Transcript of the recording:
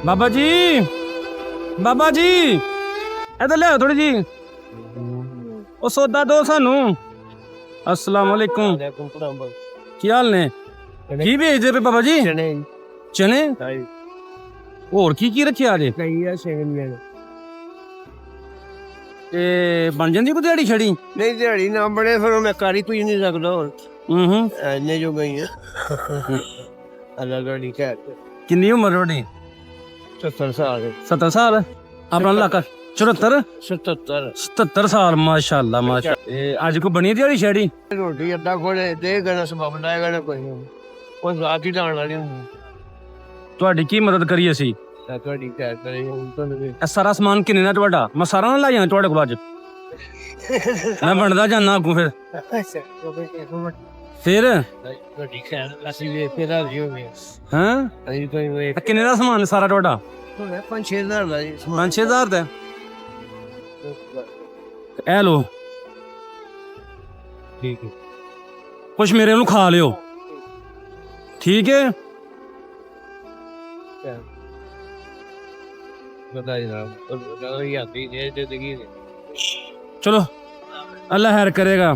ਬਾਬਾ ਜੀ, ਬਾਬਾ ਜੀ ਇਧਰ ਲਿਆਓ ਥੋੜੀ ਜੀ, ਉਹ ਸੌਦਾ ਦੋ ਸਾਨੂੰ। अस्सलाम वालेकुम, ਕੀ ਹਾਲ ਨੇ? ਕੀ ਵੇਚਦੇ ਪਏ ਬਾਬਾ ਜੀ? ਚਨੇ। ਹੋਰ ਕੀ ਰੱਖਿਆ ਜੇ? ਤੇ ਬਣ ਜਾਂਦੀ ਕੋਈ ਦਿਹਾੜੀ ਛੜੀ? ਨਹੀਂ ਦਿਹਾੜੀ ਨਾ ਬਣੇ ਫਿਰ ਮੈਂ ਕਾਰੀ ਪੀ ਨਹੀਂ ਸਕਦਾ ਹੁਣ। ਇੰਨੇ ਜੋ ਗਈ ਅੱਲਾ ਗੜੀ ਕਹਿ ਕਿੰਨੀ ਉਮਰ ਤੁਹਾਡੀ? 70 ਸਾਲ। 70 ਸਾਲ? ਆਪਣਾ ਇਲਾਕਾ 74 77 77 ਸਾਲ। ਮਾਸ਼ਾਅੱਲਾ ਮਾਸ਼ਾਅੱਲਾ। ਅੱਜ ਕੋ ਬਣੀ ਦਿਹਾੜੀ ਛੜੀ? ਰੋਟੀ ਅੱਧਾ ਖੋਲੇ ਦੇ ਗਣਾ ਸਬਬ ਲਾਏਗਾ ਨਾ ਕੋਈ ਉਹ ਰਾਤ ਹੀ ਲਾਣ ਵਾਲੀ ਹੁੰਦੀ। ਤੁਹਾਡੀ ਕੀ ਮਦਦ ਕਰੀ ਅਸੀਂ? ਤੁਹਾਡੀ ਕਹਿ ਕਰੇ ਇਹ ਸਾਰਾ ਸਮਾਨ ਕਿੰਨੇ ਦਾ ਤੁਹਾਡਾ? ਮੈਂ ਸਾਰਾ ਨਾ ਲੈ ਜਾਣਾ ਤੁਹਾਡੇ ਕੋਲ ਅੱਜ। ਮੈਂ ਬਣਦਾ ਜਾਣਾ ਅੱਗੋਂ ਫਿਰ ਤੁਹਾਡੀ ਖੈਰ ਅਸੀਂ ਵੀ ਫਿਰ ਆ ਜਿਓ ਵੀ ਹਾਂ। ਅਸੀਂ ਕੋਈ ਕਿੰਨੇ ਦਾ ਸਮਾਨ ਸਾਰਾ ਤੁਹਾਡਾ? 5-6 ਦਾ ਜੀ। 5-6 ਦਾ। ਇਹ ਲੋ ਠੀਕ ਹੈ। ਕੁਛ ਮੇਰੇ ਨੂੰ ਖਾ ਲਿਓ, ਠੀਕ ਹੈ? बताइए ना, चलो अल्लाह खैर करेगा।